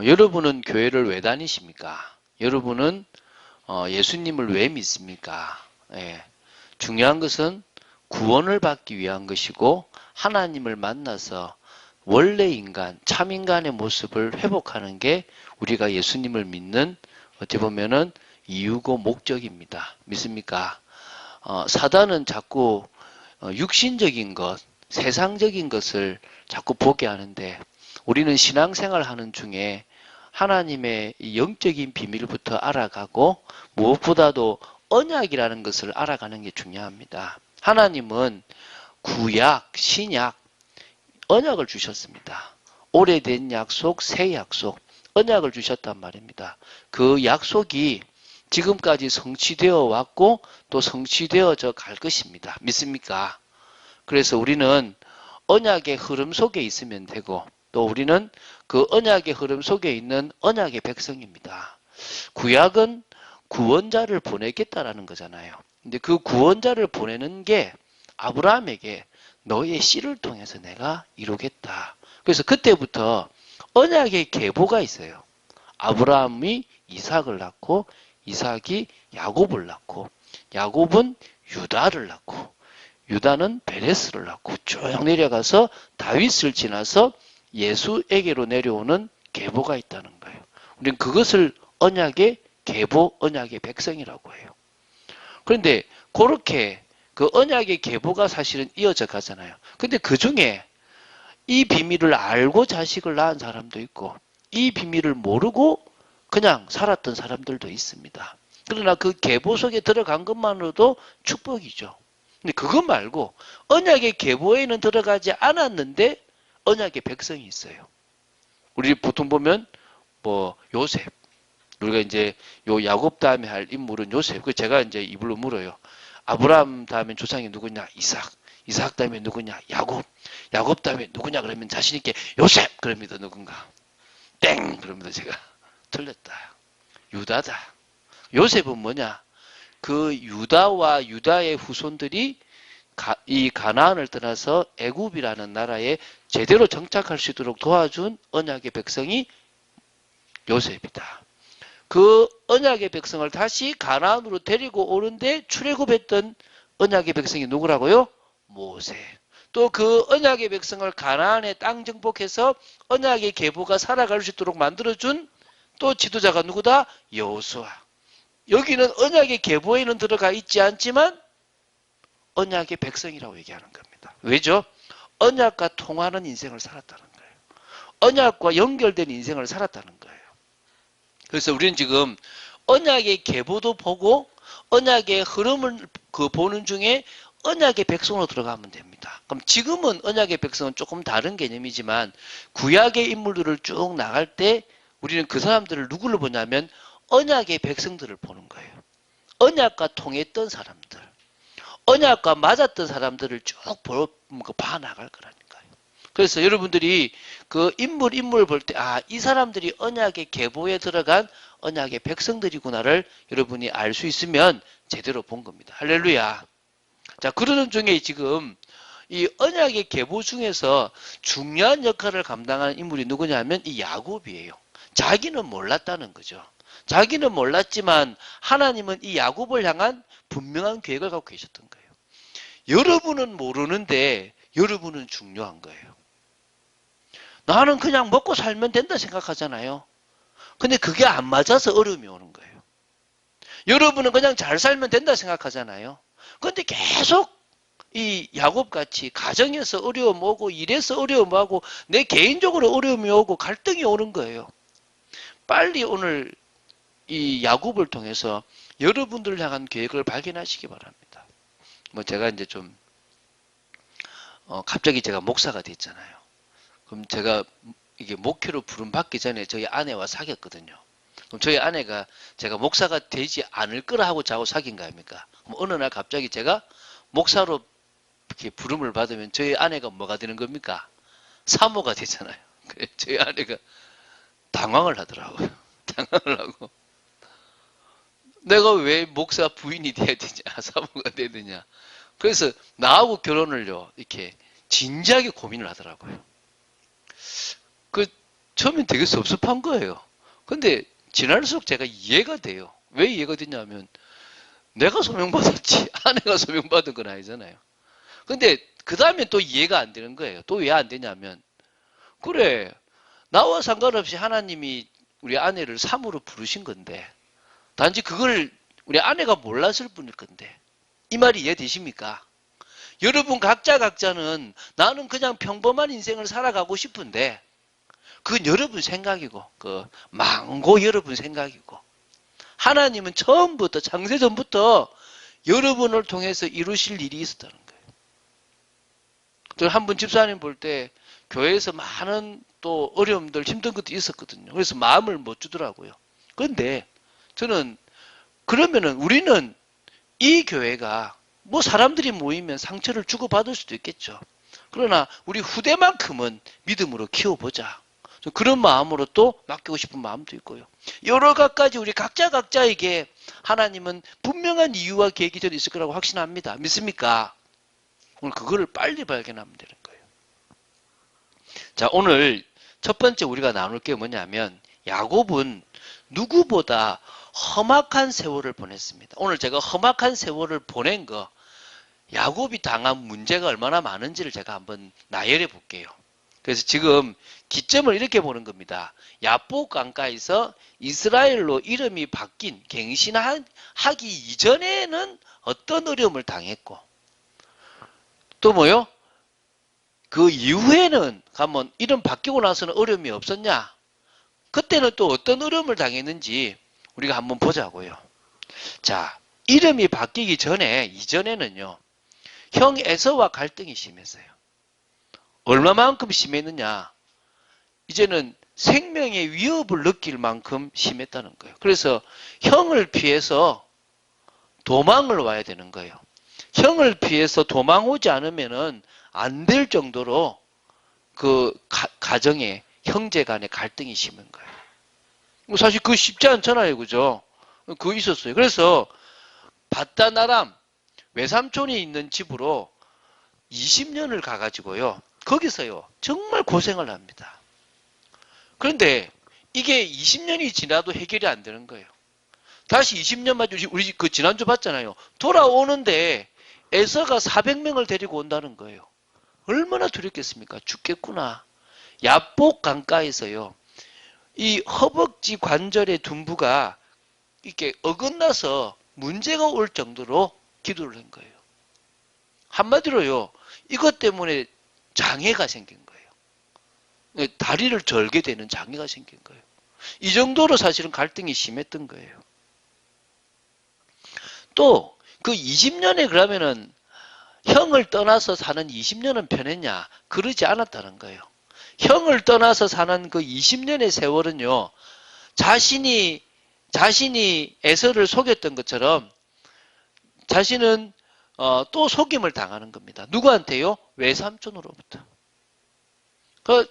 여러분은 교회를 왜 다니십니까? 여러분은 예수님을 왜 믿습니까? 예. 중요한 것은 구원을 받기 위한 것이고 하나님을 만나서 원래 인간, 참인간의 모습을 회복하는 게 우리가 예수님을 믿는 어찌 보면은 이유고 목적입니다. 믿습니까? 사단은 자꾸 육신적인 것, 세상적인 것을 자꾸 보게 하는데 우리는 신앙생활 하는 중에 하나님의 영적인 비밀부터 알아가고 무엇보다도 언약이라는 것을 알아가는 게 중요합니다. 하나님은 구약, 신약, 언약을 주셨습니다. 오래된 약속, 새 약속, 언약을 주셨단 말입니다. 그 약속이 지금까지 성취되어 왔고 또 성취되어져 갈 것입니다. 믿습니까? 그래서 우리는 언약의 흐름 속에 있으면 되고 또 우리는 그 언약의 흐름 속에 있는 언약의 백성입니다. 구약은 구원자를 보내겠다라는 거잖아요. 근데 그 구원자를 보내는 게 아브라함에게 너의 씨를 통해서 내가 이루겠다. 그래서 그때부터 언약의 계보가 있어요. 아브라함이 이삭을 낳고 이삭이 야곱을 낳고 야곱은 유다를 낳고 유다는 베레스를 낳고 쭉 내려가서 다윗을 지나서 예수에게로 내려오는 계보가 있다는 거예요. 우리는 그것을 언약의 계보, 언약의 백성이라고 해요. 그런데 그렇게 그 언약의 계보가 사실은 이어져 가잖아요. 근데 그 중에 이 비밀을 알고 자식을 낳은 사람도 있고 이 비밀을 모르고 그냥 살았던 사람들도 있습니다. 그러나 그 계보 속에 들어간 것만으로도 축복이죠. 근데 그것 말고 언약의 계보에는 들어가지 않았는데 언약의 백성이 있어요. 우리 보통 보면 뭐 요셉, 우리가 이제 요 야곱 다음에 할 인물은 요셉. 그 제가 이제 이불로 물어요. 아브라함 다음에 조상이 누구냐? 이삭. 이삭 다음에 누구냐? 야곱. 야곱 다음에 누구냐? 그러면 자신 있게 요셉 그럽니다. 누군가. 땡 그럽니다. 제가 틀렸다. 유다다. 요셉은 뭐냐? 그 유다와 유다의 후손들이 이 가나안을 떠나서 애굽이라는 나라에 제대로 정착할 수 있도록 도와준 언약의 백성이 요셉이다. 그 언약의 백성을 다시 가나안으로 데리고 오는데 출애굽했던 언약의 백성이 누구라고요? 모세. 또 그 언약의 백성을 가나안의 땅 정복해서 언약의 계보가 살아갈 수 있도록 만들어준 또 지도자가 누구다? 여호수아. 여기는 언약의 계보에는 들어가 있지 않지만 언약의 백성이라고 얘기하는 겁니다. 왜죠? 언약과 통하는 인생을 살았다는 거예요. 언약과 연결된 인생을 살았다는 거예요. 그래서 우리는 지금 언약의 계보도 보고 언약의 흐름을 보는 중에 언약의 백성으로 들어가면 됩니다. 그럼 지금은 언약의 백성은 조금 다른 개념이지만 구약의 인물들을 쭉 나갈 때 우리는 그 사람들을 누구를 보냐면 언약의 백성들을 보는 거예요. 언약과 통했던 사람들, 언약과 맞았던 사람들을 쭉 봐나갈 거라니까요. 그래서 여러분들이 그 인물 볼 때, 이 사람들이 언약의 계보에 들어간 언약의 백성들이구나를 여러분이 알 수 있으면 제대로 본 겁니다. 할렐루야. 자, 그러는 중에 지금 이 언약의 계보 중에서 중요한 역할을 감당하는 인물이 누구냐면 이 야곱이에요. 자기는 몰랐다는 거죠. 자기는 몰랐지만 하나님은 이 야곱을 향한 분명한 계획을 갖고 계셨던 거예요. 여러분은 모르는데 여러분은 중요한 거예요. 나는 그냥 먹고 살면 된다 생각하잖아요. 근데 그게 안 맞아서 어려움이 오는 거예요. 여러분은 그냥 잘 살면 된다 생각하잖아요. 근데 계속 이 야곱같이 가정에서 어려움 오고 일에서 어려움 오고 내 개인적으로 어려움이 오고 갈등이 오는 거예요. 빨리 오늘 이 야곱을 통해서 여러분들을 향한 계획을 발견하시기 바랍니다. 뭐 제가 이제 좀 갑자기 제가 목사가 됐잖아요. 그럼 제가 이게 목회로 부름 받기 전에 저희 아내와 사귀었거든요. 그럼 저희 아내가 제가 목사가 되지 않을 거라 하고 자고 사귄 거 아닙니까? 그럼 어느 날 갑자기 제가 목사로 이렇게 부름을 받으면 저희 아내가 뭐가 되는 겁니까? 사모가 되잖아요. 저희 아내가 당황을 하더라고요. 당황을 하고 내가 왜 목사 부인이 돼야 되냐, 사모가 돼야 되냐. 그래서 나하고 결혼을요 이렇게 진지하게 고민을 하더라고요. 그 처음엔 되게 섭섭한 거예요. 근데 지날수록 제가 이해가 돼요. 왜 이해가 되냐면 내가 소명받았지 아내가 소명받은 건 아니잖아요. 근데 그 다음에 또 이해가 안 되는 거예요. 또 왜 안 되냐면 그래 나와 상관없이 하나님이 우리 아내를 삼으로 부르신 건데 단지 그걸 우리 아내가 몰랐을 뿐일 건데 이 말이 이해되십니까? 여러분 각자는 나는 그냥 평범한 인생을 살아가고 싶은데 그건 여러분 생각이고 그 망고 여러분 생각이고 하나님은 처음부터 창세전부터 여러분을 통해서 이루실 일이 있었다는 거예요. 또 한 분 집사님 볼 때 교회에서 많은 또 어려움들 힘든 것도 있었거든요. 그래서 마음을 못 주더라고요. 그런데 저는 그러면은 우리는 이 교회가 뭐 사람들이 모이면 상처를 주고받을 수도 있겠죠. 그러나 우리 후대만큼은 믿음으로 키워보자. 그런 마음으로 또 맡기고 싶은 마음도 있고요. 여러 가지 우리 각자에게 하나님은 분명한 이유와 계획이 전 있을 거라고 확신합니다. 믿습니까? 오늘 그거를 빨리 발견하면 되는 거예요. 자, 오늘 첫 번째 우리가 나눌 게 뭐냐면 야곱은 누구보다 험악한 세월을 보냈습니다. 오늘 제가 험악한 세월을 보낸 거 야곱이 당한 문제가 얼마나 많은지를 제가 한번 나열해 볼게요. 그래서 지금 기점을 이렇게 보는 겁니다. 야복 강가에서 이스라엘로 이름이 바뀐 갱신하기 이전에는 어떤 어려움을 당했고 또 뭐요? 그 이후에는 가면 이름 바뀌고 나서는 어려움이 없었냐? 그때는 또 어떤 어려움을 당했는지 우리가 한번 보자고요. 자, 이름이 바뀌기 전에 이전에는요. 형 에서와 갈등이 심했어요. 얼마만큼 심했느냐? 이제는 생명의 위협을 느낄 만큼 심했다는 거예요. 그래서 형을 피해서 도망을 와야 되는 거예요. 형을 피해서 도망 오지 않으면은 안 될 정도로 그 가정에 형제 간의 갈등이 심한 거예요. 사실 그거 쉽지 않잖아요. 그죠? 그거 있었어요. 그래서 바다나람 외삼촌이 있는 집으로 20년을 가가지고요. 거기서요. 정말 고생을 합니다. 그런데 이게 20년이 지나도 해결이 안 되는 거예요. 다시 20년 만에 우리 그 지난주 봤잖아요. 돌아오는데 에서가 400명을 데리고 온다는 거예요. 얼마나 두렵겠습니까? 죽겠구나. 야복 강가에서요. 이 허벅지 관절의 둔부가 이렇게 어긋나서 문제가 올 정도로 기도를 한 거예요. 한마디로요. 이것 때문에 장애가 생긴 거예요. 다리를 절게 되는 장애가 생긴 거예요. 이 정도로 사실은 갈등이 심했던 거예요. 또 그 20년에 그러면은 형을 떠나서 사는 20년은 편했냐? 그러지 않았다는 거예요. 형을 떠나서 사는 그 20년의 세월은요. 자신이 에서를 속였던 것처럼 자신은 또 속임을 당하는 겁니다. 누구한테요? 외삼촌으로부터.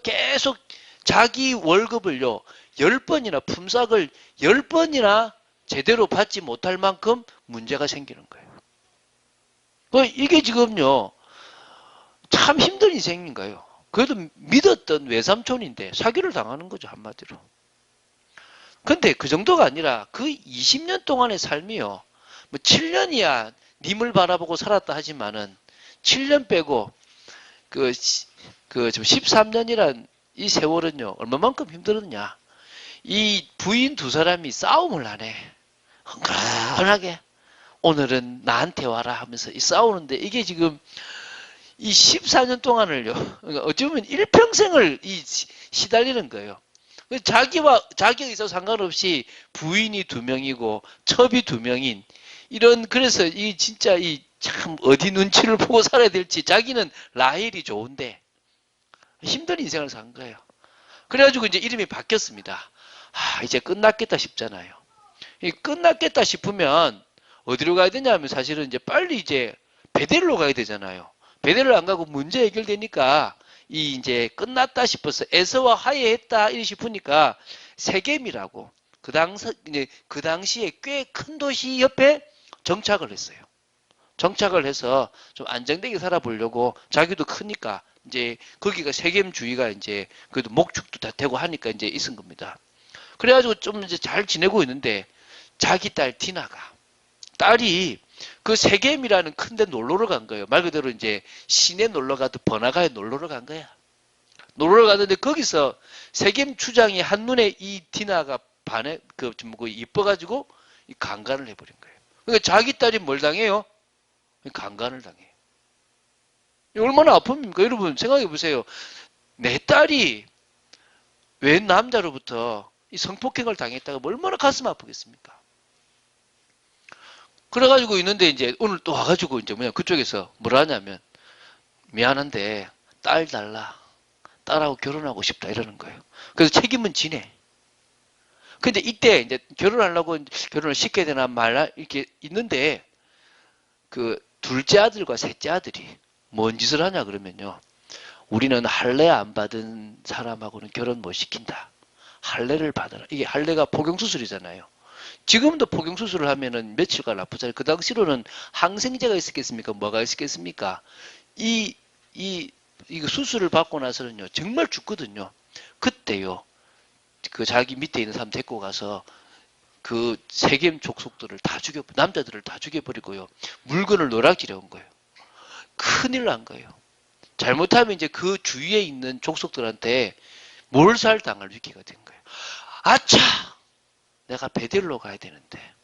계속 자기 월급을요. 10번이나 품삯을 10번이나 제대로 받지 못할 만큼 문제가 생기는 거예요. 이게 지금요. 참 힘든 인생인 거예요. 그래도 믿었던 외삼촌인데 사기를 당하는 거죠. 한마디로. 근데 그 정도가 아니라 그 20년 동안의 삶이요. 뭐 7년이야 님을 바라보고 살았다 하지만은 7년 빼고 그 지금 13년이란 이 세월은요. 얼마만큼 힘들었냐. 이 부인 두 사람이 싸움을 하네. 흥건하게 오늘은 나한테 와라 하면서 싸우는데 이게 지금 이 14년 동안을요. 그러니까 어찌 보면 일평생을 시달리는 거예요. 자기에 있어서 상관없이 부인이 2명이고 첩이 2명인 이런 그래서 이 진짜 이 참 어디 눈치를 보고 살아야 될지 자기는 라헬이 좋은데 힘든 인생을 산 거예요. 그래가지고 이제 이름이 바뀌었습니다. 이제 끝났겠다 싶잖아요. 끝났겠다 싶으면 어디로 가야 되냐면 사실은 이제 빨리 이제 베델로 가야 되잖아요. 베델로 안 가고 문제 해결되니까 이 이제 끝났다 싶어서 에서와 화해했다 이리 싶으니까 세겜이라고 그 당시에 꽤 큰 도시 옆에 정착을 했어요. 정착을 해서 좀 안정되게 살아보려고 자기도 크니까 이제 거기가 세겜주의가 이제 그래도 목축도 다 되고 하니까 이제 있은 겁니다. 그래가지고 좀 이제 잘 지내고 있는데 자기 딸 디나가 딸이 그 세겜이라는 큰 데 놀러를 간 거예요. 말 그대로 이제 시내 놀러 가도 번화가에 놀러를 간 거야. 놀러 갔는데 거기서 세겜 추장이 한눈에 이 디나가 반해 그좀 이뻐가지고 이 강간을 해버린 거예요. 그러니까 자기 딸이 뭘 당해요? 강간을 당해요. 얼마나 아픕니까? 여러분 생각해 보세요. 내 딸이 웬 남자로부터 이 성폭행을 당했다가 얼마나 가슴 아프겠습니까? 그래가지고 있는데 이제 오늘 또 와가지고 이제 뭐냐 그쪽에서 뭐라 하냐면 미안한데 딸 달라. 딸하고 결혼하고 싶다 이러는 거예요. 그래서 책임은 지네. 근데 이때 이제 결혼하려고 결혼을 시켜야 되나 말라 이렇게 있는데 그 둘째 아들과 셋째 아들이 뭔 짓을 하냐 그러면요. 우리는 할례 안 받은 사람하고는 결혼 못 시킨다. 할례를 받아라. 이게 할례가 포경수술이잖아요. 지금도 포경수술을 하면은 며칠간 아프잖아요. 그 당시로는 항생제가 있었겠습니까? 뭐가 있었겠습니까? 이거 수술을 받고 나서는요, 정말 죽거든요. 그때요, 그 자기 밑에 있는 사람 데리고 가서 그 세겜 족속들을 다 남자들을 다 죽여버리고요. 물건을 노략질해 온 거예요. 큰일 난 거예요. 잘못하면 이제 그 주위에 있는 족속들한테 몰살당할 위기가 된 거예요. 아차! 내가 베델로 가야 되는데.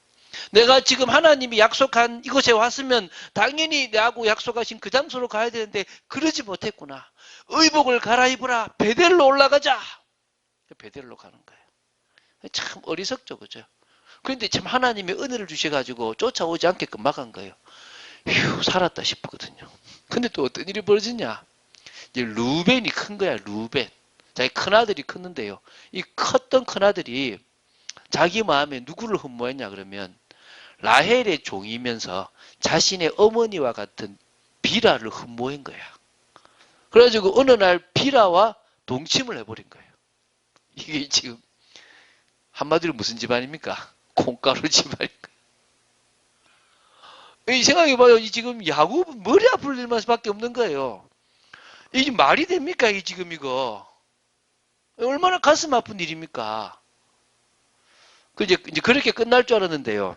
내가 지금 하나님이 약속한 이곳에 왔으면 당연히 내하고 약속하신 그 장소로 가야 되는데 그러지 못했구나. 의복을 갈아입으라. 베델로 올라가자. 베델로 가는 거예요. 참 어리석죠, 그죠? 그런데 참 하나님의 은혜를 주셔가지고 쫓아오지 않게끔 막은 거예요. 휴, 살았다 싶거든요. 근데 또 어떤 일이 벌어지냐? 이제 루벤이 큰 거야, 루벤. 자기 큰아들이 컸는데요. 이 컸던 큰아들이 자기 마음에 누구를 흠모했냐 그러면 라헬의 종이면서 자신의 어머니와 같은 비라를 흠모한 거야. 그래가지고 어느 날 비라와 동침을 해버린 거예요. 이게 지금 한마디로 무슨 집안입니까? 콩가루 집안입니까? 생각해봐요. 지금 야곱 머리 아플 일만 밖에 없는 거예요. 이게 말이 됩니까? 이 지금 이거. 얼마나 가슴 아픈 일입니까? 이제 그렇게 끝날 줄 알았는데요.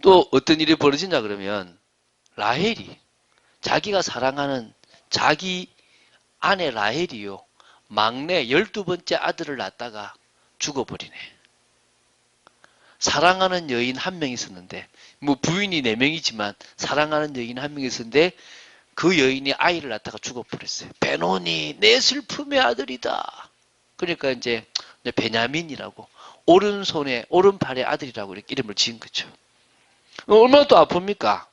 또 어떤 일이 벌어지냐 그러면 라헬이 자기가 사랑하는 자기 아내 라헬이요. 막내 12번째 아들을 낳다가 죽어버리네. 사랑하는 여인 한 명 있었는데 뭐 부인이 4명이지만 사랑하는 여인 한 명 있었는데 그 여인이 아이를 낳다가 죽어버렸어요. 베노니 내 슬픔의 아들이다. 그러니까 이제 베냐민이라고 오른손에 오른팔의 아들이라고 이렇게 이름을 지은 거죠. 얼마나 또 아픕니까?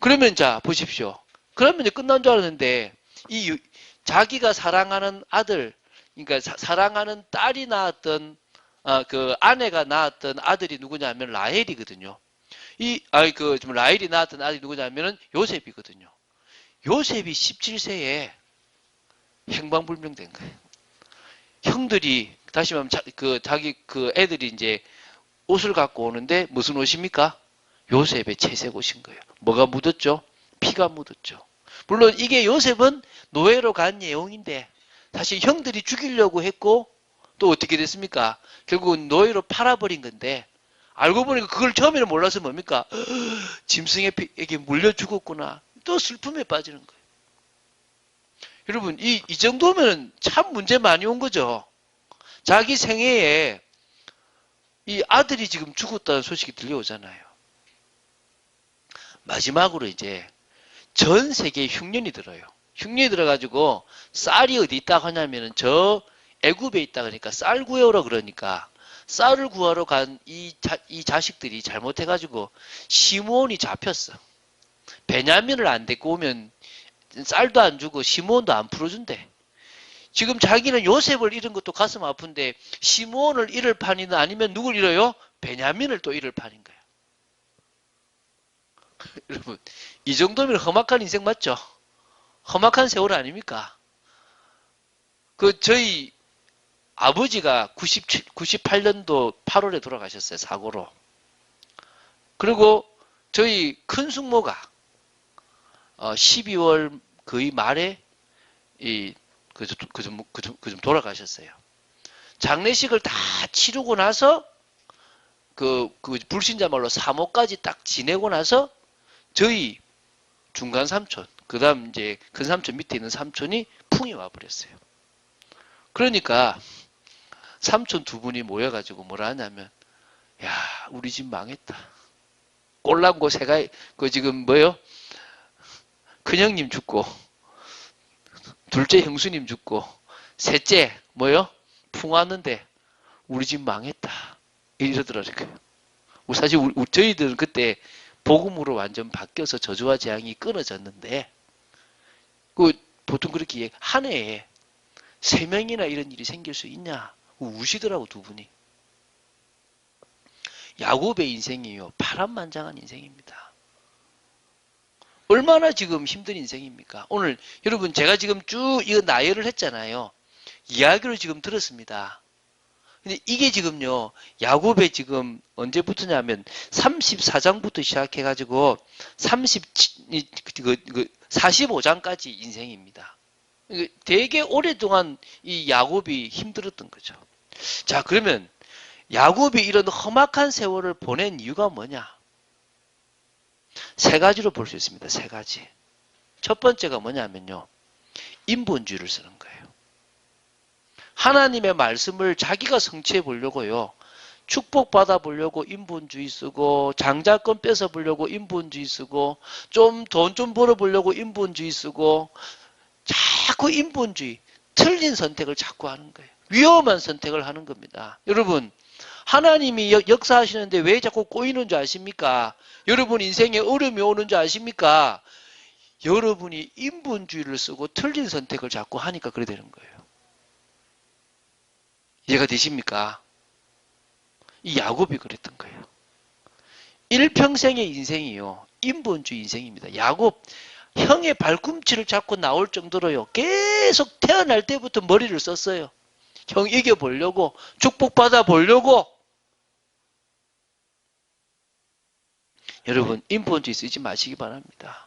그러면 자 보십시오. 그러면 이제 끝난 줄 알았는데 이 자기가 사랑하는 아들, 그러니까 사랑하는 딸이 낳았던 그 아내가 낳았던 아들이 누구냐면 라헬이거든요. 라헬이 낳았던 아들이 누구냐면은 요셉이거든요. 요셉이 17세에 행방불명된 거예요. 형들이 다시 말하면 자기 애들이 이제 옷을 갖고 오는데 무슨 옷입니까? 요셉의 채색 옷인 거예요. 뭐가 묻었죠? 피가 묻었죠. 물론 이게 요셉은 노예로 간 내용인데 사실 형들이 죽이려고 했고 또 어떻게 됐습니까? 결국은 노예로 팔아버린 건데 알고 보니까 그걸 처음에는 몰라서 뭡니까? 짐승에게 물려 죽었구나. 또 슬픔에 빠지는 거예요. 여러분 이 정도면 참 문제 많이 온 거죠. 자기 생애에 이 아들이 지금 죽었다는 소식이 들려오잖아요. 마지막으로 이제 전 세계에 흉년이 들어요. 흉년이 들어가지고 쌀이 어디 있다 하냐면은 저 애굽에 있다 그러니까 쌀 구해오라 그러니까 쌀을 구하러 간 이 자식들이 잘못해가지고 시므온이 잡혔어. 베냐민을 안 데리고 오면 쌀도 안 주고 시므온도 안 풀어준대. 지금 자기는 요셉을 잃은 것도 가슴 아픈데 시므온을 잃을 판이나 아니면 누굴 잃어요? 베냐민을 또 잃을 판인 거야. 여러분 이 정도면 험악한 인생 맞죠? 험악한 세월 아닙니까? 저희 아버지가 98년도 8월에 돌아가셨어요. 사고로. 그리고 저희 큰 숙모가 12월 거의 말에 좀 돌아가셨어요. 장례식을 다 치르고 나서 그 불신자 말로 사모까지 딱 지내고 나서 저희 중간 삼촌, 그 다음 이제 큰 삼촌 밑에 있는 삼촌이 풍이 와버렸어요. 그러니까 삼촌 두 분이 모여가지고 뭐라 하냐면, 야, 우리 집 망했다. 꼴랑고 새가, 지금 뭐요? 큰형님 죽고, 둘째 형수님 죽고, 셋째, 뭐요? 풍 왔는데, 우리 집 망했다. 이러더라고요. 사실 저희들은 그때 복음으로 완전 바뀌어서 저주와 재앙이 끊어졌는데, 보통 그렇게 한 해에 3명이나 이런 일이 생길 수 있냐? 우시더라고, 두 분이. 야곱의 인생이요. 파란만장한 인생입니다. 얼마나 지금 힘든 인생입니까? 오늘 여러분 제가 지금 쭉 이거 나열을 했잖아요. 이야기를 지금 들었습니다. 근데 이게 지금요. 야곱의 지금 언제부터냐면 34장부터 시작해가지고 45장까지 인생입니다. 되게 오랫동안 이 야곱이 힘들었던 거죠. 자, 그러면 야곱이 이런 험악한 세월을 보낸 이유가 뭐냐? 세 가지로 볼 수 있습니다. 세 가지. 첫 번째가 뭐냐면요. 인본주의를 쓰는 거예요. 하나님의 말씀을 자기가 성취해 보려고요. 축복받아 보려고 인본주의 쓰고, 장자권 뺏어 보려고 인본주의 쓰고, 돈 좀 벌어 보려고 인본주의 쓰고, 자꾸 인본주의, 틀린 선택을 자꾸 하는 거예요. 위험한 선택을 하는 겁니다. 여러분, 하나님이 역사하시는데 왜 자꾸 꼬이는 줄 아십니까? 여러분 인생에 어려움이 오는 줄 아십니까? 여러분이 인본주의를 쓰고 틀린 선택을 자꾸 하니까 그래 되는 거예요. 이해가 되십니까? 이 야곱이 그랬던 거예요. 일평생의 인생이요. 인본주의 인생입니다. 야곱, 형의 발꿈치를 잡고 나올 정도로요. 계속 태어날 때부터 머리를 썼어요. 형 이겨보려고, 축복받아 보려고. 여러분, 인본주의 쓰지 마시기 바랍니다.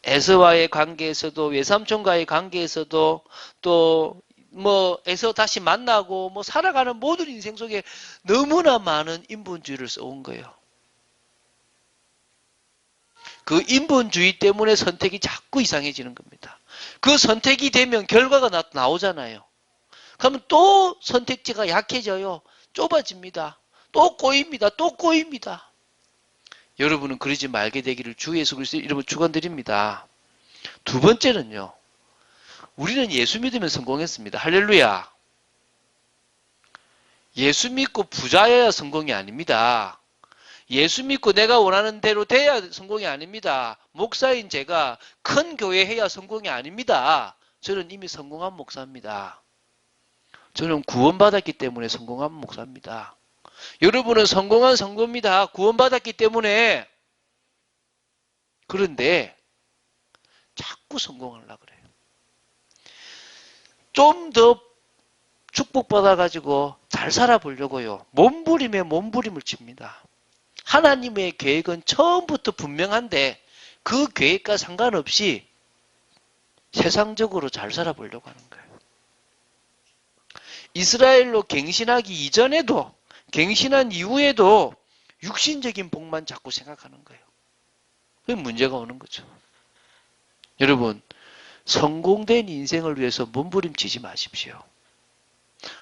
에서와의 관계에서도, 외삼촌과의 관계에서도, 또, 에서 다시 만나고, 살아가는 모든 인생 속에 너무나 많은 인본주의를 써온 거예요. 그 인본주의 때문에 선택이 자꾸 이상해지는 겁니다. 그 선택이 되면 결과가 나오잖아요. 그러면 또 선택지가 약해져요. 좁아집니다. 또 꼬입니다. 또 꼬입니다. 여러분은 그러지 말게 되기를 주 예수 그리스도 이름으로 축원드립니다. 두 번째는요. 우리는 예수 믿으면 성공했습니다. 할렐루야. 예수 믿고 부자여야 성공이 아닙니다. 예수 믿고 내가 원하는 대로 돼야 성공이 아닙니다. 목사인 제가 큰 교회 해야 성공이 아닙니다. 저는 이미 성공한 목사입니다. 저는 구원받았기 때문에 성공한 목사입니다. 여러분은 성공한 성도입니다. 구원받았기 때문에. 그런데 자꾸 성공하려고 그래요. 좀 더 축복받아가지고 잘 살아보려고요. 몸부림에 몸부림을 칩니다. 하나님의 계획은 처음부터 분명한데 그 계획과 상관없이 세상적으로 잘 살아보려고 하는 거예요. 이스라엘로 갱신하기 이전에도 갱신한 이후에도 육신적인 복만 자꾸 생각하는 거예요. 그게 문제가 오는 거죠. 여러분, 성공된 인생을 위해서 몸부림치지 마십시오.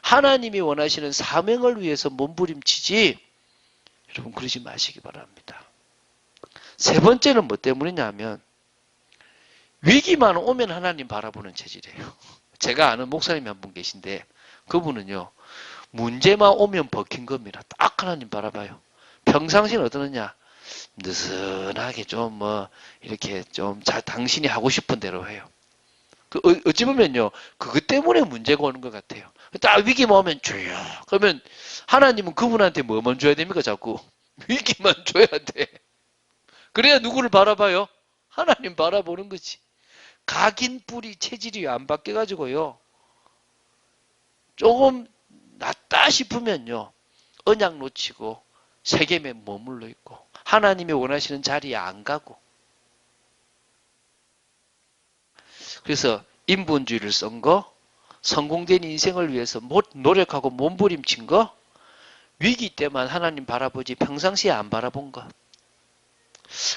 하나님이 원하시는 사명을 위해서 몸부림치지 여러분 그러지 마시기 바랍니다. 세 번째는 뭐 때문이냐면 위기만 오면 하나님 바라보는 체질이에요. 제가 아는 목사님이 한 분 계신데 그분은요. 문제만 오면 버킨 겁니다. 딱 하나님 바라봐요. 평상시는 어떠느냐? 느슨하게 좀 이렇게 좀 당신이 하고 싶은 대로 해요. 어찌 보면요. 그것 때문에 문제가 오는 것 같아요. 딱 위기만 오면 줘요. 그러면 하나님은 그분한테 뭐만 줘야 됩니까? 자꾸 위기만 줘야 돼. 그래야 누구를 바라봐요? 하나님 바라보는 거지. 각인 뿌리 체질이 안 바뀌어가지고요. 조금 낫다 싶으면요. 언약 놓치고 세겜에 머물러 있고 하나님이 원하시는 자리에 안 가고 그래서 인본주의를 쓴 거, 성공된 인생을 위해서 노력하고 몸부림친 거, 위기 때만 하나님 바라보지 평상시에 안 바라본 것.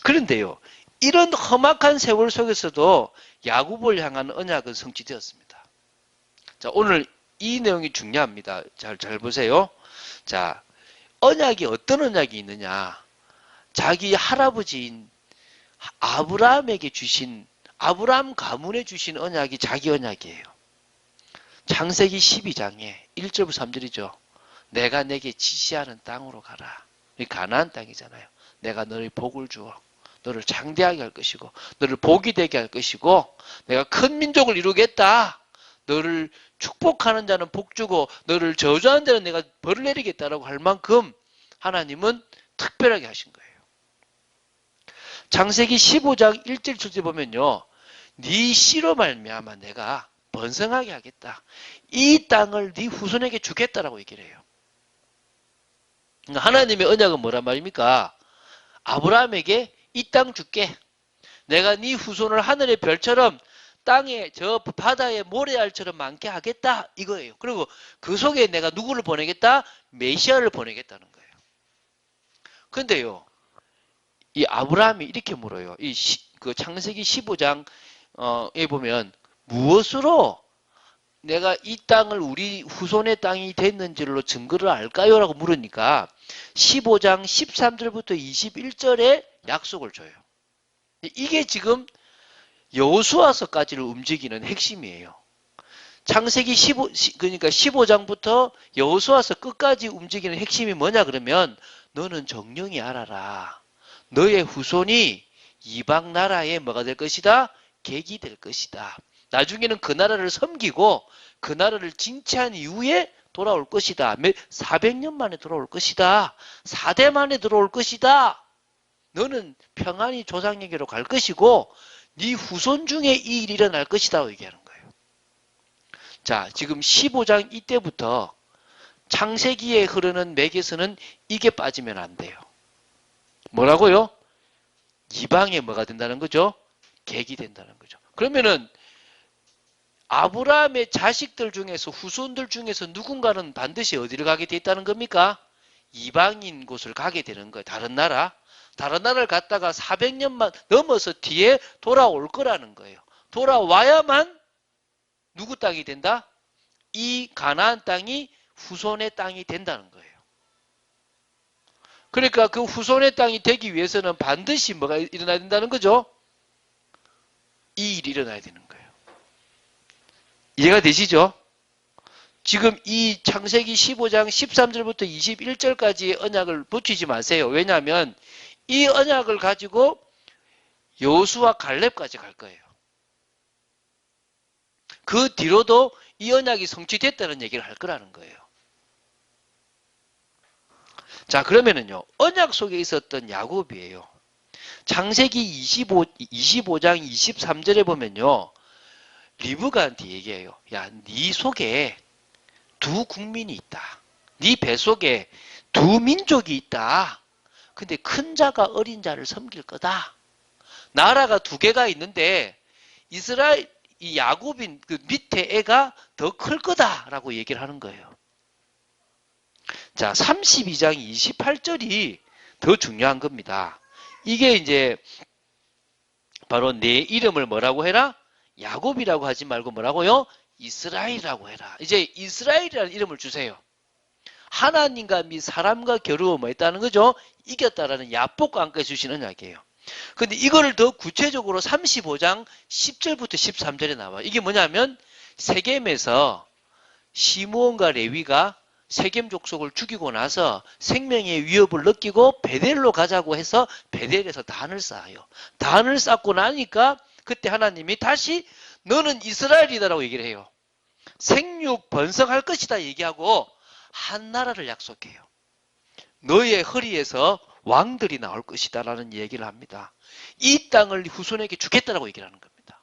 그런데요, 이런 험악한 세월 속에서도 야곱을 향한 언약은 성취되었습니다. 자, 오늘 이 내용이 중요합니다. 잘 보세요. 자, 언약이 어떤 언약이 있느냐? 자기 할아버지인 아브라함에게 주신, 아브라함 가문에 주신 언약이 자기 언약이에요. 창세기 12장에 1절부터 3절이죠. 내가 내게 지시하는 땅으로 가라. 이 가나안 땅이잖아요. 내가 너를 복을 주어 너를 장대하게 할 것이고 너를 복이 되게 할 것이고 내가 큰 민족을 이루겠다. 너를 축복하는 자는 복 주고 너를 저주하는 자는 내가 벌을 내리겠다라고 할 만큼 하나님은 특별하게 하신 거예요. 창세기 15장 1절 2절 보면요. 네 씨로 말미암아 내가 번성하게 하겠다. 이 땅을 네 후손에게 주겠다라고 얘기를 해요. 하나님의 언약은 뭐란 말입니까? 아브라함에게 이 땅 줄게. 내가 네 후손을 하늘의 별처럼 땅에 저 바다의 모래알처럼 많게 하겠다. 이거예요. 그리고 그 속에 내가 누구를 보내겠다? 메시아를 보내겠다는 거예요. 근데요. 이 아브라함이 이렇게 물어요. 그 창세기 15장에 보면 무엇으로 내가 이 땅을 우리 후손의 땅이 됐는지로 증거를 알까요? 라고 물으니까 15장 13절부터 21절에 약속을 줘요. 이게 지금 여호수아서까지를 움직이는 핵심이에요. 창세기 그러니까 15장부터 여호수아서 끝까지 움직이는 핵심이 뭐냐 그러면 너는 정령히 알아라. 너의 후손이 이방 나라의 뭐가 될 것이다? 객이 될 것이다. 나중에는 그 나라를 섬기고 그 나라를 징치한 이후에 돌아올 것이다. 400년 만에 돌아올 것이다. 4대 만에 들어올 것이다. 너는 평안히 조상에게로 갈 것이고 네 후손 중에 이 일이 일어날 것이다. 얘기하는 거예요. 자, 지금 15장 이때부터 창세기에 흐르는 맥에서는 이게 빠지면 안 돼요. 뭐라고요? 이방에 뭐가 된다는 거죠? 객이 된다는 거죠. 그러면은 아브라함의 자식들 중에서 후손들 중에서 누군가는 반드시 어디를 가게 돼 있다는 겁니까? 이방인 곳을 가게 되는 거예요. 다른 나라를 갔다가 400년만 넘어서 뒤에 돌아올 거라는 거예요. 돌아와야만 누구 땅이 된다? 이 가나안 땅이 후손의 땅이 된다는 거예요. 그러니까 그 후손의 땅이 되기 위해서는 반드시 뭐가 일어나야 된다는 거죠? 이 일이 일어나야 되는 거예요. 이해가 되시죠? 지금 이 창세기 15장 13절부터 21절까지의 언약을 붙이지 마세요. 왜냐하면 이 언약을 가지고 여호수아 갈렙까지 갈 거예요. 그 뒤로도 이 언약이 성취됐다는 얘기를 할 거라는 거예요. 자, 그러면은요, 언약 속에 있었던 야곱이에요. 창세기 25장 23절에 보면요, 리브가한테 얘기해요. 야, 네 속에 두 국민이 있다. 네 뱃속에 두 민족이 있다. 근데 큰 자가 어린 자를 섬길 거다. 나라가 두 개가 있는데 이스라엘 이 야곱인 그 밑에 애가 더 클 거다라고 얘기를 하는 거예요. 자, 32장 28절이 더 중요한 겁니다. 이게 이제 바로 내 이름을 뭐라고 해라? 야곱이라고 하지 말고 뭐라고요? 이스라엘이라고 해라. 이제 이스라엘이라는 이름을 주세요. 하나님과 및 사람과 겨루어 뭐 했다는 거죠? 이겼다라는 야복과 함께 주시는 언약이에요. 근데 이거를 더 구체적으로 35장 10절부터 13절에 나와요. 이게 뭐냐면 세겜에서 시므온과 레위가 세겜 족속을 죽이고 나서 생명의 위협을 느끼고 베델로 가자고 해서 베델에서 단을 쌓아요. 단을 쌓고 나니까 그때 하나님이 다시 너는 이스라엘이다라고 얘기를 해요. 생육 번성할 것이다 얘기하고 한 나라를 약속해요. 너의 허리에서 왕들이 나올 것이다 라는 얘기를 합니다. 이 땅을 후손에게 주겠다라고 얘기를 하는 겁니다.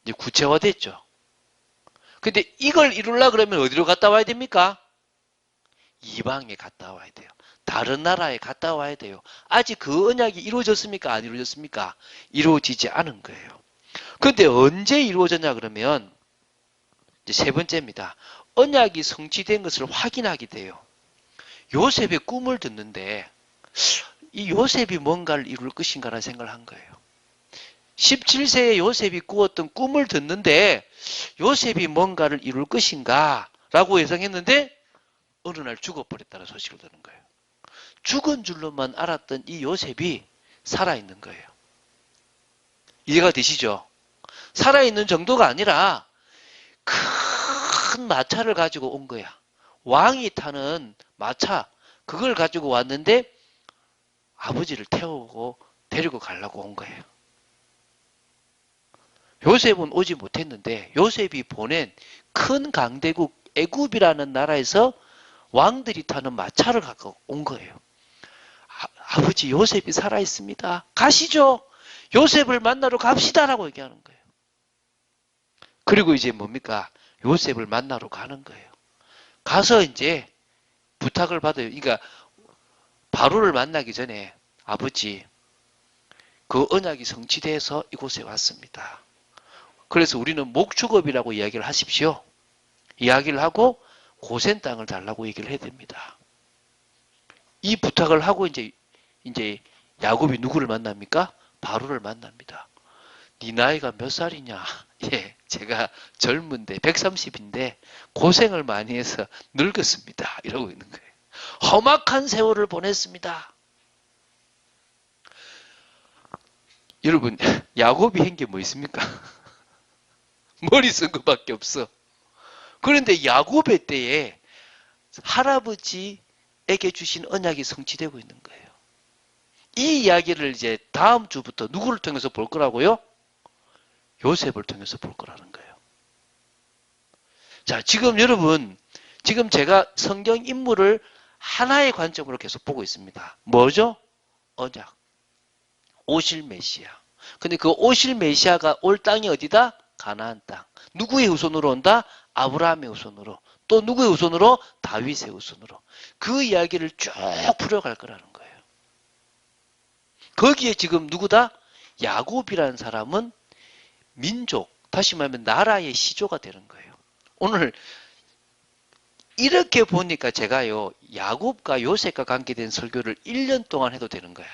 이제 구체화됐죠. 근데 이걸 이루려고 그러면 어디로 갔다 와야 됩니까? 이방에 갔다 와야 돼요. 다른 나라에 갔다 와야 돼요. 아직 그 언약이 이루어졌습니까? 안 이루어졌습니까? 이루어지지 않은 거예요. 근데 언제 이루어졌냐 그러면 이제 세 번째입니다. 언약이 성취된 것을 확인하게 돼요. 요셉의 꿈을 듣는데 이 요셉이 뭔가를 이룰 것인가라는 생각을 한 거예요. 17세에 요셉이 꾸었던 꿈을 듣는데 요셉이 뭔가를 이룰 것인가 라고 예상했는데 어느 날 죽어버렸다는 소식을 듣는 거예요. 죽은 줄로만 알았던 이 요셉이 살아있는 거예요. 이해가 되시죠? 살아있는 정도가 아니라 큰 마차를 가지고 온 거야. 왕이 타는 마차, 그걸 가지고 왔는데 아버지를 태우고 데리고 가려고 온 거예요. 요셉은 오지 못했는데 요셉이 보낸 큰 강대국 애굽이라는 나라에서 왕들이 타는 마차를 갖고 온 거예요. 아버지 요셉이 살아있습니다. 가시죠. 요셉을 만나러 갑시다라고 얘기하는 거예요. 그리고 이제 뭡니까? 요셉을 만나러 가는 거예요. 가서 이제 부탁을 받아요. 그러니까 바로를 만나기 전에 아버지 그 언약이 성취돼서 이곳에 왔습니다. 그래서 우리는 목축업이라고 이야기를 하십시오. 이야기를 하고 고센 땅을 달라고 얘기를 해야 됩니다. 이 부탁을 하고 이제 야곱이 누구를 만납니까? 바로를 만납니다. 네 나이가 몇 살이냐? 예, 제가 젊은데 130인데 고생을 많이 해서 늙었습니다. 이러고 있는 거예요. 험악한 세월을 보냈습니다. 여러분, 야곱이 한 게 뭐 있습니까? 머리 쓴 것밖에 없어. 그런데 야곱의 때에 할아버지에게 주신 언약이 성취되고 있는 거예요. 이 이야기를 이제 다음 주부터 누구를 통해서 볼 거라고요? 요셉을 통해서 볼 거라는 거예요. 자, 지금 여러분, 지금 제가 성경 인물을 하나의 관점으로 계속 보고 있습니다. 뭐죠? 언약. 오실 메시아. 근데 그 오실 메시아가 올 땅이 어디다? 가나안 땅. 누구의 후손으로 온다? 아브라함의 후손으로. 또 누구의 후손으로? 다윗의 후손으로. 그 이야기를 쭉 풀어갈 거라는 거예요. 거기에 지금 누구다? 야곱이라는 사람은 민족, 다시 말하면 나라의 시조가 되는 거예요. 오늘 이렇게 보니까 제가요, 야곱과 요셉과 관계된 설교를 1년 동안 해도 되는 거야.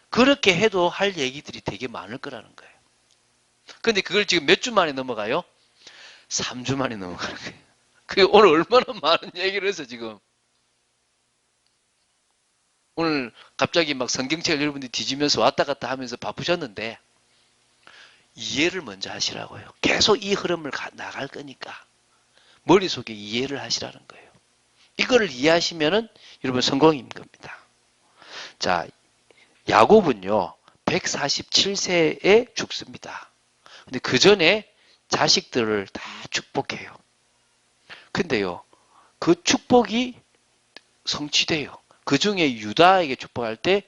그렇게 해도 할 얘기들이 되게 많을 거라는 거예요. 근데 그걸 지금 몇 주 만에 넘어가요? 3주 만에 넘어가는 거예요. 그게 오늘 얼마나 많은 얘기를 해서 지금. 오늘 갑자기 막 성경책을 여러분들이 뒤지면서 왔다 갔다 하면서 바쁘셨는데 이해를 먼저 하시라고요. 계속 이 흐름을 나갈 거니까 머릿속에 이해를 하시라는 거예요. 이거를 이해하시면은 여러분 성공인 겁니다. 자, 야곱은요 147세에 죽습니다. 근데 그 전에 자식들을 다 축복해요. 근데요 그 축복이 성취돼요. 그 중에 유다에게 축복할 때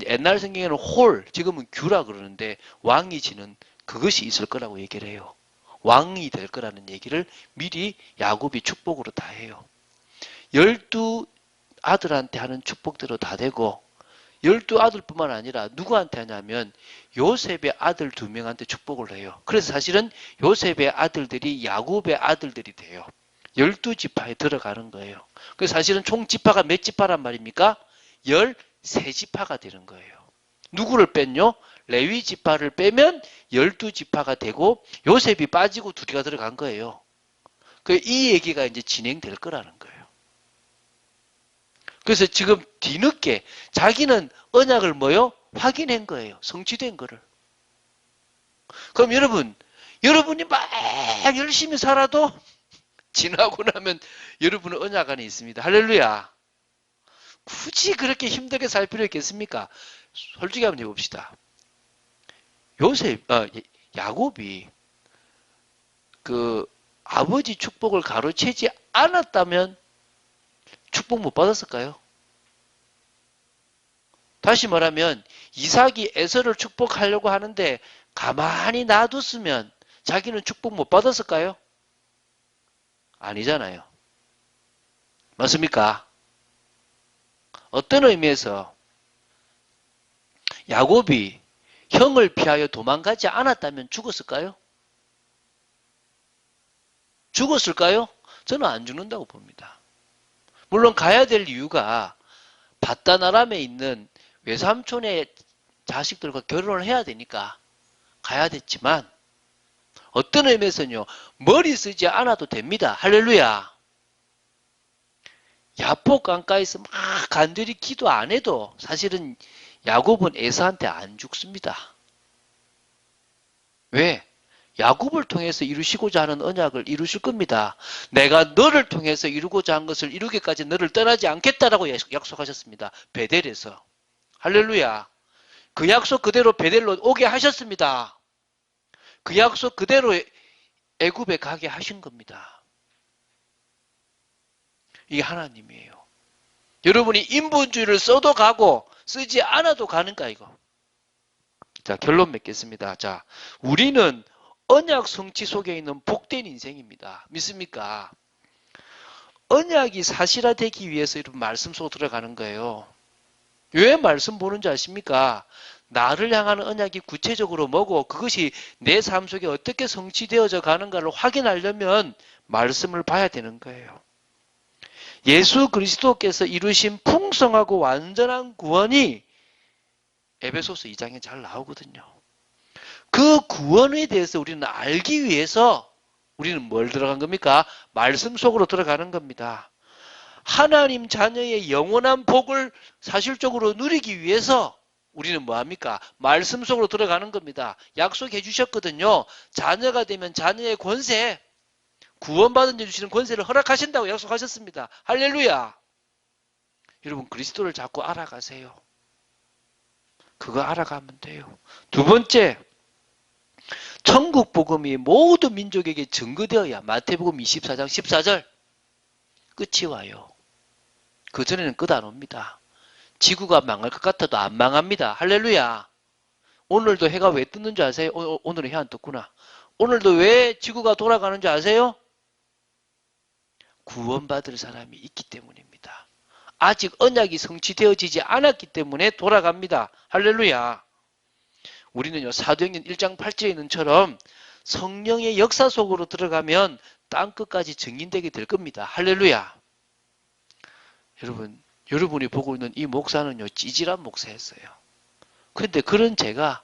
옛날 성경에는 홀, 지금은 규라 그러는데 왕이 지는 그것이 있을 거라고 얘기를 해요. 왕이 될 거라는 얘기를 미리 야곱이 축복으로 다 해요. 12아들한테 하는 축복대로 다 되고 12아들뿐만 아니라 누구한테 하냐면 요셉의 아들 2명한테 축복을 해요. 그래서 사실은 요셉의 아들들이 야곱의 아들들이 돼요. 12지파에 들어가는 거예요. 그래서 사실은 총 지파가 몇 지파란 말입니까? 13지파가 되는 거예요. 누구를 뺐요? 레위 지파를 빼면 12지파가 되고 요셉이 빠지고 둘이가 들어간 거예요. 이 얘기가 이제 진행될 거라는 거예요. 그래서 지금 뒤늦게 자기는 언약을 뭐요? 확인한 거예요. 성취된 거를. 그럼 여러분이 막 열심히 살아도 지나고 나면 여러분은 언약 안에 있습니다. 할렐루야. 굳이 그렇게 힘들게 살 필요 있겠습니까? 솔직히 한번 해봅시다. 야곱이 그 아버지 축복을 가로채지 않았다면 축복 못 받았을까요? 다시 말하면 이삭이 에서를 축복하려고 하는데 가만히 놔뒀으면 자기는 축복 못 받았을까요? 아니잖아요. 맞습니까? 어떤 의미에서 야곱이 형을 피하여 도망가지 않았다면 죽었을까요? 죽었을까요? 저는 안 죽는다고 봅니다. 물론 가야 될 이유가 바다나람에 있는 외삼촌의 자식들과 결혼을 해야 되니까 가야 됐지만 어떤 의미에서는요. 머리 쓰지 않아도 됩니다. 할렐루야. 야포 강가에서 막 간절히 기도 안 해도 사실은 야곱은 에사한테 안 죽습니다. 왜? 야곱을 통해서 이루시고자 하는 언약을 이루실 겁니다. 내가 너를 통해서 이루고자 한 것을 이루기까지 너를 떠나지 않겠다라고 약속하셨습니다. 베델에서. 할렐루야. 그 약속 그대로 베델로 오게 하셨습니다. 그 약속 그대로 애굽에 가게 하신 겁니다. 이게 하나님이에요. 여러분이 인본주의를 써도 가고 쓰지 않아도 가는가 이거. 자, 결론 맺겠습니다. 자, 우리는 언약 성취 속에 있는 복된 인생입니다. 믿습니까? 언약이 사실화되기 위해서 이런 말씀 속으로 들어가는 거예요. 왜 말씀 보는지 아십니까? 나를 향하는 언약이 구체적으로 뭐고 그것이 내 삶 속에 어떻게 성취되어져 가는가를 확인하려면 말씀을 봐야 되는 거예요. 예수 그리스도께서 이루신 풍성하고 완전한 구원이 에베소서 2장에 잘 나오거든요. 그 구원에 대해서 우리는 알기 위해서 우리는 뭘 들어간 겁니까? 말씀 속으로 들어가는 겁니다. 하나님 자녀의 영원한 복을 사실적으로 누리기 위해서 우리는 뭐합니까? 말씀 속으로 들어가는 겁니다. 약속해 주셨거든요. 자녀가 되면 자녀의 권세, 구원받은 자 주시는 권세를 허락하신다고 약속하셨습니다. 할렐루야. 여러분 그리스도를 자꾸 알아가세요. 그거 알아가면 돼요. 두 번째, 천국 복음이 모든 민족에게 증거되어야 마태복음 24장 14절 끝이 와요. 그전에는 끝 안 옵니다. 지구가 망할 것 같아도 안 망합니다. 할렐루야. 오늘도 해가 왜 뜨는 줄 아세요? 오늘은 해 안 떴구나. 오늘도 왜 지구가 돌아가는 줄 아세요? 구원받을 사람이 있기 때문입니다. 아직 언약이 성취되어지지 않았기 때문에 돌아갑니다. 할렐루야. 우리는요, 사도행전 1장 8절에 있는 처럼 성령의 역사 속으로 들어가면 땅끝까지 증인되게 될 겁니다. 할렐루야. 여러분이 보고 있는 이 목사는요, 찌질한 목사였어요. 그런데 그런 제가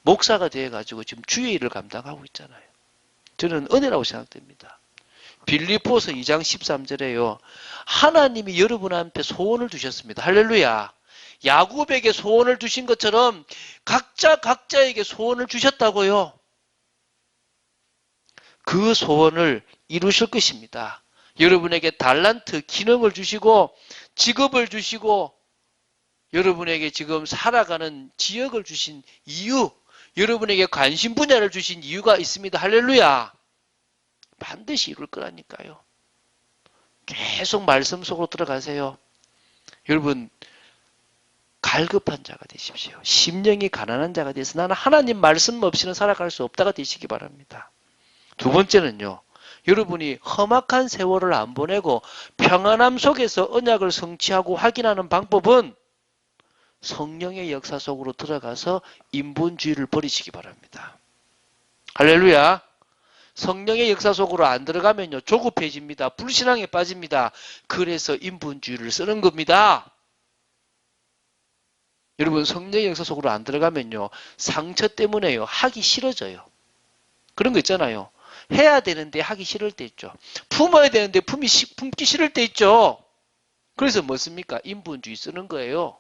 목사가 되어가지고 지금 주의 일을 감당하고 있잖아요. 저는 은혜라고 생각됩니다. 빌립보서 2장 13절에요. 하나님이 여러분한테 소원을 두셨습니다. 할렐루야. 야곱에게 소원을 주신 것처럼 각자에게 소원을 주셨다고요. 그 소원을 이루실 것입니다. 여러분에게 달란트, 기능을 주시고 직업을 주시고 여러분에게 지금 살아가는 지역을 주신 이유, 여러분에게 관심 분야를 주신 이유가 있습니다. 할렐루야. 반드시 이룰 거라니까요. 계속 말씀 속으로 들어가세요. 여러분 갈급한 자가 되십시오. 심령이 가난한 자가 돼서 나는 하나님 말씀 없이는 살아갈 수 없다가 되시기 바랍니다. 두 번째는요. 여러분이 험악한 세월을 안 보내고 평안함 속에서 언약을 성취하고 확인하는 방법은 성령의 역사 속으로 들어가서 인본주의를 버리시기 바랍니다. 할렐루야. 성령의 역사 속으로 안 들어가면요. 조급해집니다. 불신앙에 빠집니다. 그래서 인본주의를 쓰는 겁니다. 여러분 성령의 역사 속으로 안 들어가면요. 상처 때문에요. 하기 싫어져요. 그런 거 있잖아요. 해야 되는데 하기 싫을 때 있죠. 품어야 되는데 품기 싫을 때 있죠. 그래서 뭐습니까? 인본주의 쓰는 거예요.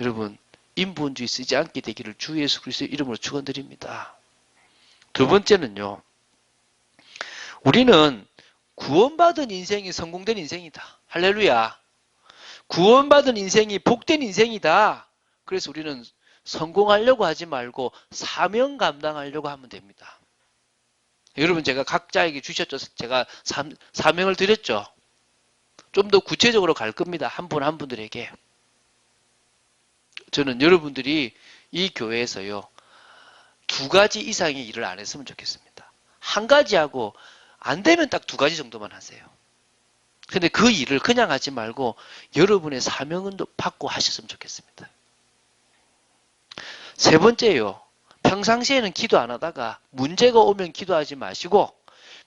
여러분 인본주의 쓰지 않게 되기를 주 예수 그리스도의 이름으로 축원드립니다. 두 번째는요. 우리는 구원받은 인생이 성공된 인생이다. 할렐루야. 구원받은 인생이 복된 인생이다. 그래서 우리는 성공하려고 하지 말고 사명 감당하려고 하면 됩니다. 여러분 제가 각자에게 주셨죠. 제가 사명을 드렸죠. 좀 더 구체적으로 갈 겁니다. 한 분 한 분들에게. 저는 여러분들이 이 교회에서요. 두 가지 이상의 일을 안 했으면 좋겠습니다. 한 가지 하고 안 되면 딱 두 가지 정도만 하세요. 근데 그 일을 그냥 하지 말고 여러분의 사명은 받고 하셨으면 좋겠습니다. 세 번째요. 평상시에는 기도 안 하다가 문제가 오면 기도하지 마시고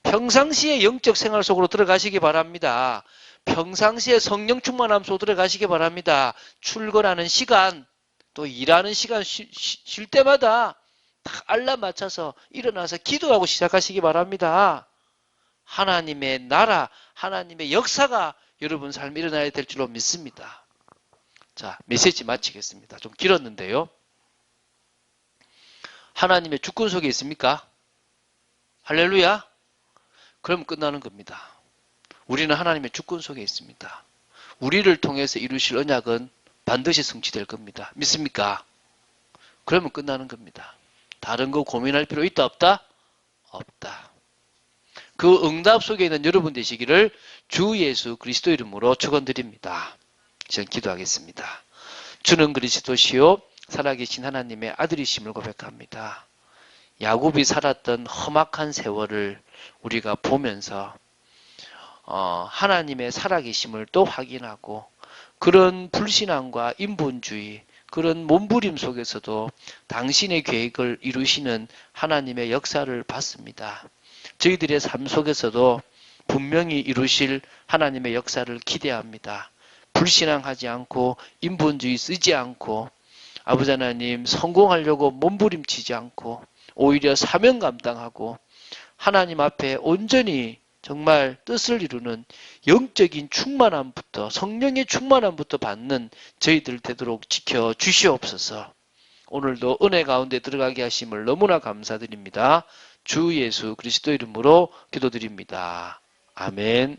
평상시에 영적 생활 속으로 들어가시기 바랍니다. 평상시에 성령 충만함 속으로 들어가시기 바랍니다. 출근하는 시간, 또 일하는 시간 쉴 때마다 딱 알람 맞춰서 일어나서 기도하고 시작하시기 바랍니다. 하나님의 나라, 하나님의 역사가 여러분 삶에 일어나야 될 줄로 믿습니다. 자, 메시지 마치겠습니다. 좀 길었는데요. 하나님의 주권 속에 있습니까? 할렐루야. 그럼 끝나는 겁니다. 우리는 하나님의 주권 속에 있습니다. 우리를 통해서 이루실 언약은 반드시 성취될 겁니다. 믿습니까? 그러면 끝나는 겁니다. 다른 거 고민할 필요 있다 없다? 없다. 그 응답 속에 있는 여러분 되시기를 주 예수 그리스도 이름으로 축원드립니다. 저는 기도하겠습니다. 주는 그리스도시요 살아계신 하나님의 아들이심을 고백합니다. 야곱이 살았던 험악한 세월을 우리가 보면서 하나님의 살아계심을 또 확인하고 그런 불신앙과 인본주의 그런 몸부림 속에서도 당신의 계획을 이루시는 하나님의 역사를 봤습니다. 저희들의 삶 속에서도 분명히 이루실 하나님의 역사를 기대합니다. 불신앙하지 않고 인본주의 쓰지 않고 아버지 하나님 성공하려고 몸부림치지 않고 오히려 사명 감당하고 하나님 앞에 온전히 정말 뜻을 이루는 영적인 충만함부터 성령의 충만함부터 받는 저희들 되도록 지켜 주시옵소서. 오늘도 은혜 가운데 들어가게 하심을 너무나 감사드립니다. 주 예수 그리스도 이름으로 기도드립니다. 아멘.